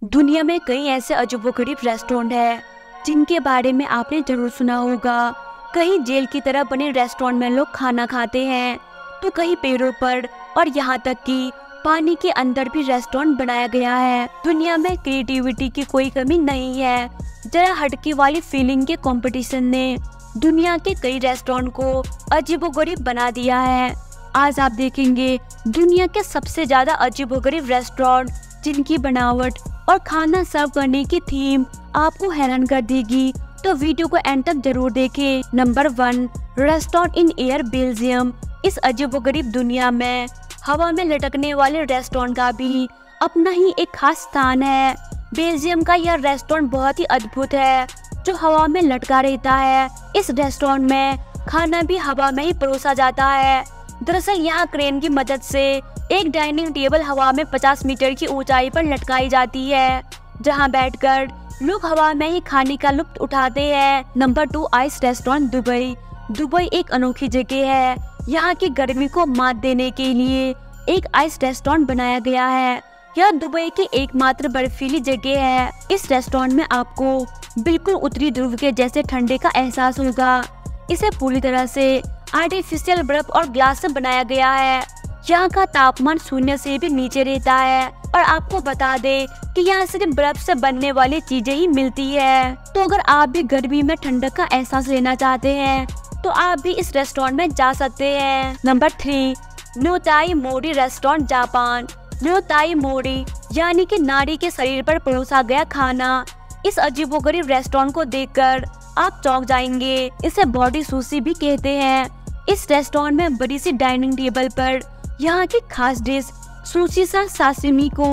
दुनिया में कई ऐसे अजूबोगरीब रेस्टोरेंट हैं जिनके बारे में आपने जरूर सुना होगा। कहीं जेल की तरह बने रेस्टोरेंट में लोग खाना खाते हैं, तो कहीं पेड़ों पर और यहाँ तक कि पानी के अंदर भी रेस्टोरेंट बनाया गया है। दुनिया में क्रिएटिविटी की कोई कमी नहीं है। जरा हटके वाली फीलिंग के कंपटीशन ने दुनिया के कई रेस्टोरेंट को अजीबोगरीब बना दिया है। आज आप देखेंगे दुनिया के सबसे ज्यादा अजीबोगरीब रेस्टोरेंट जिनकी बनावट और खाना सर्व करने की थीम आपको हैरान कर देगी, तो वीडियो को एंड तक जरूर देखें। Number 1, restaurant in air Belgium. इस अजीबोगरीब दुनिया में हवा में लटकने वाले रेस्टोरेंट का भी अपना ही एक खास स्थान है। बेल्जियम का यह रेस्टोरेंट बहुत ही अद्भुत है, जो हवा में लटका रहता है। इस रेस्टोरेंट में खाना भी हवा में ही परोसा जाता है। दरअसल यहाँ क्रेन की मदद से एक डाइनिंग टेबल हवा में 50 मीटर की ऊंचाई पर लटकाई जाती है, जहाँ बैठकर लोग हवा में ही खाने का लुत्फ उठाते हैं। Number 2, ice restaurant Dubai. Dubai एक अनोखी जगह है। यहाँ की गर्मी को मात देने के लिए एक आइस रेस्टोरेंट बनाया गया है। यह दुबई की एकमात्र बर्फीली जगह है। इस रेस्टोरेंट में आपको बिल्कुल उत्तरी ध्रुव के जैसे ठंडे का एहसास होगा। इसे पूरी तरह से आर्टिफिशियल बर्फ और ग्लास से बनाया गया है। यहाँ का तापमान 0 से भी नीचे रहता है, और आपको बता दे कि यहाँ सिर्फ बर्फ से बनने वाली चीजें ही मिलती है। तो अगर आप भी गर्मी में ठंडक का एहसास लेना चाहते हैं, तो आप भी इस रेस्टोरेंट में जा सकते हैं। नंबर 3, न्योताई मोरी रेस्टोरेंट जापान। न्योताई मोरी यानी कि नारी के शरीर पर परोसा गया खाना। इस अजीबोगरीब रेस्टोरेंट को देखकर आप चौंक जाएंगे। इसे बॉडी सुशी भी कहते हैं। इस रेस्टोरेंट में बड़ी सी डाइनिंग टेबल पर यहाँ की खास डिश सुशी सा साशिमी को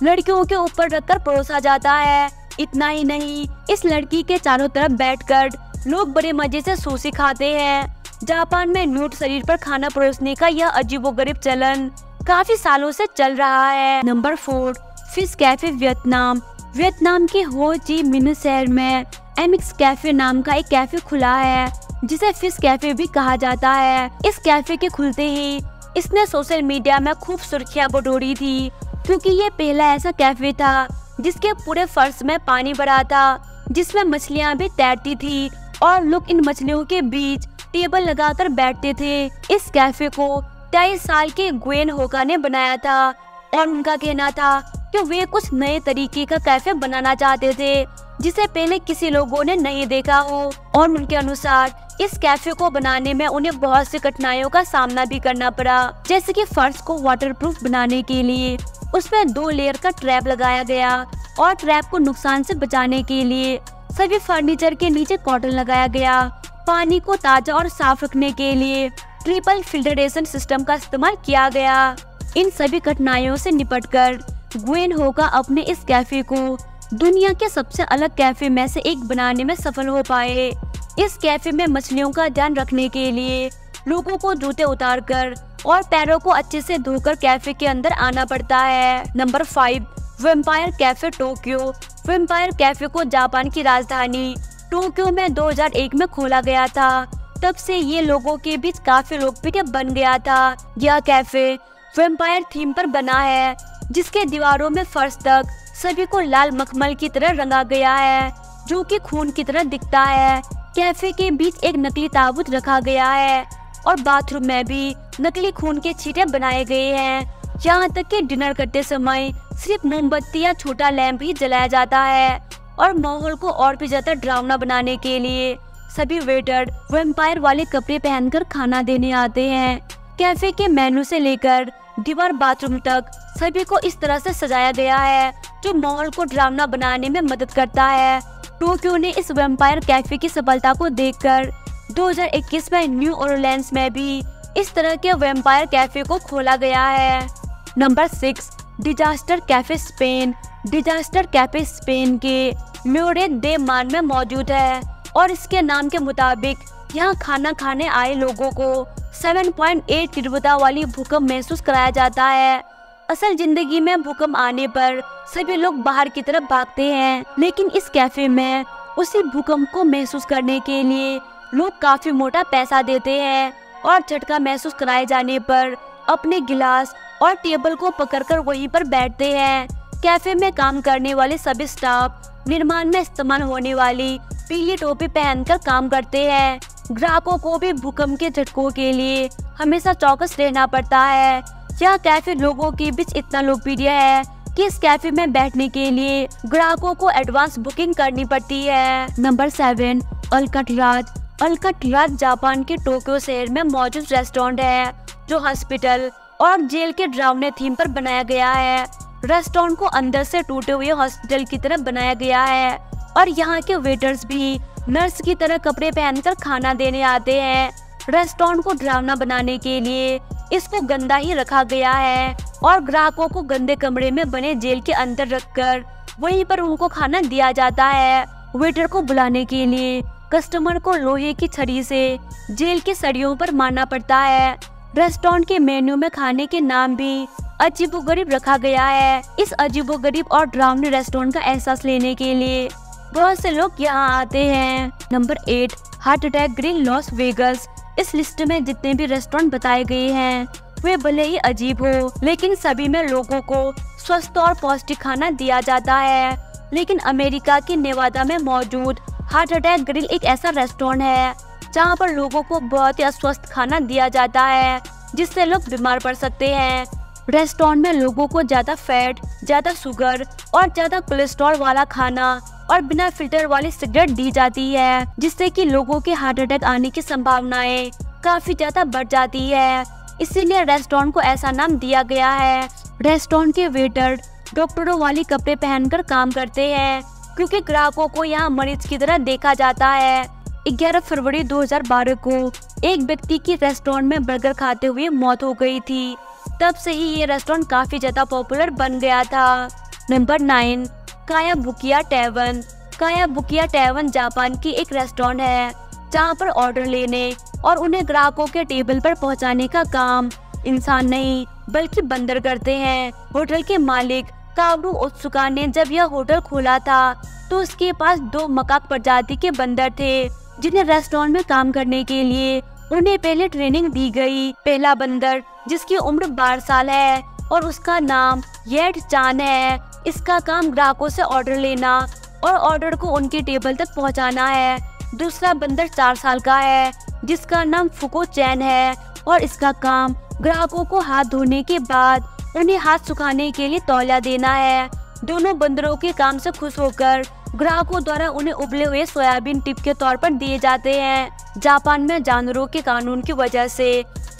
लड़कियों के ऊपर रखकर परोसा जाता है। इतना ही नहीं, इस लड़की के चारों तरफ बैठकर लोग बड़े मजे से सुशी खाते हैं। जापान में न्यूड शरीर पर खाना परोसने का यह अजीबोगरीब चलन काफी सालों से चल रहा है। Number 4, fish cafe Vietnam. Vietnam के हो ची मिन्ह शहर में एमिक्स कैफे नाम का एक कैफे खुला है, जिसे फिश कैफे भी कहा जाता है। इस कैफे के खुलते ही इसने सोशल मीडिया में खूब सुर्खियां बटोरी थी, क्योंकि ये पहला ऐसा कैफे था जिसके पूरे फर्श में पानी भरा था, जिसमें मछलियां भी तैरती थी और लोग इन मछलियों के बीच टेबल लगाकर बैठते थे। इस कैफे को 23 साल के ग्वेन होका ने बनाया था, और उनका कहना था कि वे कुछ नए तरीके का कैफे बनाना चाहते थे, जिसे पहले किसी लोगों ने नहीं देखा हो। और उनके अनुसार इस कैफे को बनाने में उन्हें बहुत सी कठिनाइयों का सामना भी करना पड़ा, जैसे कि फर्श को वाटरप्रूफ बनाने के लिए उसमें 2 लेयर का ट्रैप लगाया गया, और ट्रैप को नुकसान से बचाने के लिए सभी फर्नीचर के नीचे कॉटन लगाया गया। पानी को ताजा और साफ रखने के लिए ट्रिपल फिल्टरेशन सिस्टम का इस्तेमाल किया गया। इन सभी कठिनाइयों से निपटकर ग्वेन होका अपने इस कैफे को दुनिया के सबसे अलग कैफे में से एक बनाने में सफल हो पाए। इस कैफे में मछलियों का ध्यान रखने के लिए लोगों को जूते उतारकर और पैरों को अच्छे से धोकर कैफे के अंदर आना पड़ता है। Number 5, vampire cafe Tokyo. Vampire cafe को जापान की राजधानी टोक्यो में 2001 में खोला गया था। तब से ये लोगों के बीच काफी लोकप्रिय बन गया था। यह कैफे वेम्पायर थीम पर बना है, जिसके दीवारों में फर्श तक सभी को लाल मखमल की तरह रंगा गया है, जो कि खून की तरह दिखता है। कैफे के बीच एक नकली ताबूत रखा गया है, और बाथरूम में भी नकली खून के छींटे बनाए गए हैं। यहाँ तक कि डिनर करते समय सिर्फ मोमबत्ती या छोटा लैंप ही जलाया जाता है, और माहौल को और भी ज्यादा डरावना बनाने के लिए सभी वेटर वैम्पायर वाले कपड़े पहनकर खाना देने आते हैं। कैफे के मेनू से लेकर दीवार बाथरूम तक सभी को इस तरह से सजाया गया है, जो माहौल को डरावना बनाने में मदद करता है। टोक्यो ने इस वैम्पायर कैफे की सफलता को देखकर 2021 में न्यू ऑरलियंस में भी इस तरह के वैम्पायर कैफे को खोला गया है। Number 6, disaster cafe Spain. Disaster cafe Spain के म्योरेट दे मान में मौजूद है, और इसके नाम के मुताबिक यहाँ खाना खाने आए लोगों को 7.8 तीव्रता वाली भूकंप महसूस कराया जाता है। असल जिंदगी में भूकंप आने पर सभी लोग बाहर की तरफ भागते हैं, लेकिन इस कैफे में उसी भूकंप को महसूस करने के लिए लोग काफी मोटा पैसा देते हैं, और झटका महसूस कराए जाने पर अपने गिलास और टेबल को पकड़कर वहीं पर बैठते हैं। कैफे में काम करने वाले सभी स्टाफ निर्माण में इस्तेमाल होने वाली पीली टोपी पहनकर काम करते हैं। ग्राहकों को भी भूकंप के झटकों के लिए हमेशा चौकस रहना पड़ता है। यह कैफे लोगों के बीच इतना लोकप्रिय है कि इस कैफे में बैठने के लिए ग्राहकों को एडवांस बुकिंग करनी पड़ती है। Number 7, Alcatraz. अल्काट्राज जापान के टोक्यो शहर में मौजूद रेस्टोरेंट है जो हॉस्पिटल और जेल के डरावने थीम पर बनाया गया है। रेस्टोरेंट को अंदर से टूटे हुए हॉस्पिटल की तरह बनाया गया है और यहाँ के वेटर्स भी नर्स की तरह कपड़े पहनकर खाना देने आते हैं। रेस्टोरेंट को डरावना बनाने के लिए इसको गंदा ही रखा गया है और ग्राहकों को गंदे कमरे में बने जेल के अंदर रखकर वहीं पर उनको खाना दिया जाता है। वेटर को बुलाने के लिए कस्टमर को लोहे की छड़ी से जेल की सरियों पर मारना पड़ता है। रेस्टोरेंट के मेन्यू में खाने के नाम भी अजीबोगरीब रखा गया है। इस अजीबोगरीब और डरावने रेस्टोरेंट का एहसास लेने के लिए बहुत से लोग यहाँ आते हैं। Number 8, heart attack grill Las Vegas. इस लिस्ट में जितने भी रेस्टोरेंट बताए गए हैं वे भले ही अजीब हो, लेकिन सभी में लोगों को स्वस्थ और पौष्टिक खाना दिया जाता है। लेकिन अमेरिका के नेवादा में मौजूद हार्ट अटैक ग्रिल एक ऐसा रेस्टोरेंट है जहाँ पर लोगों को बहुत ही अस्वस्थ खाना दिया जाता है जिससे लोग बीमार पड़ सकते हैं। रेस्टोरेंट में लोगों को ज्यादा फैट, ज्यादा शुगर और ज्यादा कोलेस्ट्रॉल वाला खाना और बिना फिल्टर वाली सिगरेट दी जाती है, जिससे कि लोगों के हार्ट अटैक आने की संभावनाएं काफी ज्यादा बढ़ जाती है। इसीलिए रेस्टोरेंट को ऐसा नाम दिया गया है। रेस्टोरेंट के वेटर डॉक्टरों वाली कपड़े पहनकर काम करते हैं क्योंकि ग्राहकों को यहाँ मरीज की तरह देखा जाता है। 11 फरवरी 2012 को एक व्यक्ति की रेस्टोरेंट में बर्गर खाते हुए मौत हो गई थी। तब से ही ये रेस्टोरेंट काफी ज्यादा पॉपुलर बन गया था। नंबर 9, कायाबुकिया टैवन। कायाबुकिया टैवन जापान की एक रेस्टोरेंट है जहाँ पर ऑर्डर लेने और उन्हें ग्राहकों के टेबल पर पहुँचाने का काम इंसान नहीं बल्कि बंदर करते हैं। होटल के मालिक कावरू ओत्सुका ने जब यह होटल खोला था तो उसके पास 2 मकाक प्रजाति के बंदर थे जिन्हें रेस्टोरेंट में काम करने के लिए उन्हें पहले ट्रेनिंग दी गई। पहला बंदर जिसकी उम्र 12 साल है और उसका नाम येट चान है। इसका काम ग्राहकों से ऑर्डर लेना और ऑर्डर को उनके टेबल तक पहुंचाना है। दूसरा बंदर 4 साल का है जिसका नाम फुको चैन है और इसका काम ग्राहकों को हाथ धोने के बाद उन्हें हाथ सुखाने के लिए तौलिया देना है। दोनों बंदरों के काम से खुश होकर ग्राहकों द्वारा उन्हें उबले हुए सोयाबीन टिप के तौर पर दिए जाते हैं। जापान में जानवरों के कानून की वजह से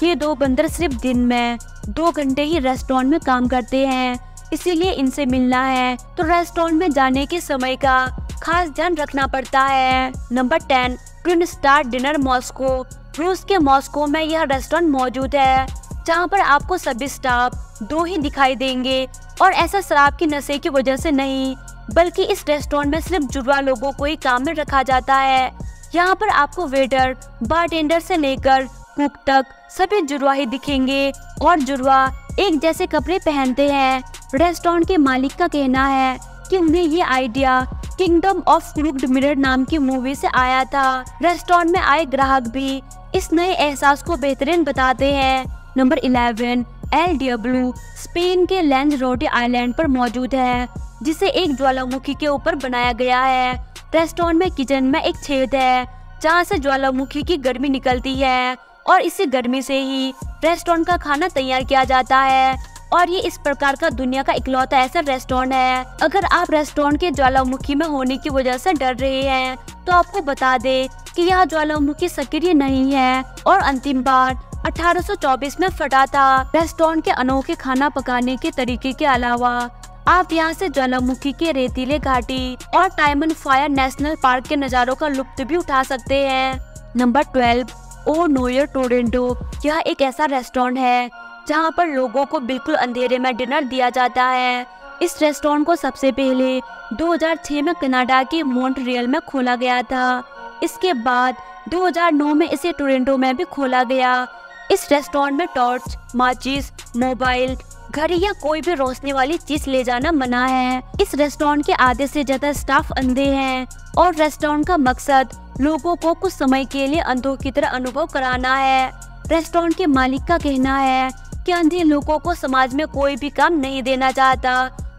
ये 2 बंदर सिर्फ दिन में 2 घंटे ही रेस्टोरेंट में काम करते हैं, इसीलिए इनसे मिलना है तो रेस्टोरेंट में जाने के समय का खास ध्यान रखना पड़ता है। Number 10, twin star dinner Moscow. रूस के मॉस्को में यह रेस्टोरेंट मौजूद है जहाँ पर आपको सभी स्टाफ 2 ही दिखाई देंगे और ऐसा शराब की नशे की वजह से नहीं बल्कि इस रेस्टोरेंट में सिर्फ जुड़वा लोगों को ही काम में रखा जाता है। यहाँ पर आपको वेटर, बारटेंडर से लेकर कुक तक सभी जुड़वा ही दिखेंगे और जुड़वा एक जैसे कपड़े पहनते हैं। रेस्टोरेंट के मालिक का कहना है कि उन्हें ये idea kingdom of crooked mirror नाम की मूवी से आया था। रेस्टोरेंट में आए ग्राहक भी इस नए एहसास को बेहतरीन बताते हैं। नंबर 11, एल डियाब्लो स्पेन के लैंजरोटे आइलैंड पर मौजूद है जिसे एक ज्वालामुखी के ऊपर बनाया गया है। रेस्टोरेंट में किचन में एक छेद है जहाँ से ज्वालामुखी की गर्मी निकलती है और इसी गर्मी से ही रेस्टोरेंट का खाना तैयार किया जाता है और ये इस प्रकार का दुनिया का इकलौता ऐसा रेस्टोरेंट है। अगर आप रेस्टोरेंट के ज्वालामुखी में होने की वजह से डर रहे हैं तो आपको बता दे कि यह ज्वालामुखी सक्रिय नहीं है और अंतिम बार 1824 में फटा था। रेस्टोरेंट के अनोखे खाना पकाने के तरीके के अलावा आप यहाँ से ज्वालामुखी के रेतीले घाटी और टाइमन फायर नेशनल पार्क के नज़ारों का लुत्फ भी उठा सकते हैं। नंबर 12, ओ नोयर टोरेंटो। यह एक ऐसा रेस्टोरेंट है जहाँ पर लोगों को बिल्कुल अंधेरे में डिनर दिया जाता है। इस रेस्टोरेंट को सबसे पहले 2006 में कनाडा के मॉन्ट्रियल में खोला गया था। इसके बाद 2009 में इसे टोरंटो में भी खोला गया। इस रेस्टोरेंट में टॉर्च, माचिस, मोबाइल, घड़ी या कोई भी रोशनी वाली चीज ले जाना मना है। इस रेस्टोरेंट के आधे से ज्यादा स्टाफ अंधे हैं और रेस्टोरेंट का मकसद लोगों को कुछ समय के लिए अंधों की तरह अनुभव कराना है। रेस्टोरेंट के मालिक का कहना है कि अंधे लोगों को समाज में कोई भी काम नहीं देना चाहता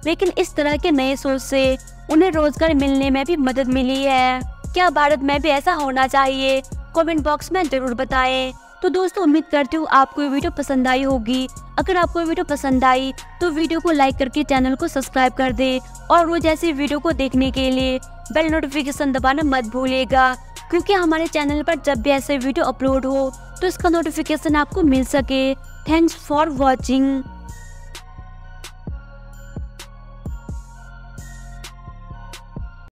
लेकिन इस तरह के नए सोच से उन्हें रोजगार मिलने में भी मदद मिली है। क्या भारत में भी ऐसा होना चाहिए? कमेंट बॉक्स में जरूर बताएं। तो दोस्तों, उम्मीद करती हूँ आपको ये वीडियो पसंद आई होगी। अगर आपको ये वीडियो पसंद आई तो वीडियो को लाइक करके चैनल को सब्सक्राइब कर दे और रोज ऐसी वीडियो को देखने के लिए बेल नोटिफिकेशन दबाना मत भूलिएगा, क्योंकि हमारे चैनल पर जब भी ऐसे वीडियो अपलोड हो तो इसका नोटिफिकेशन आपको मिल सके। Thanks for watching.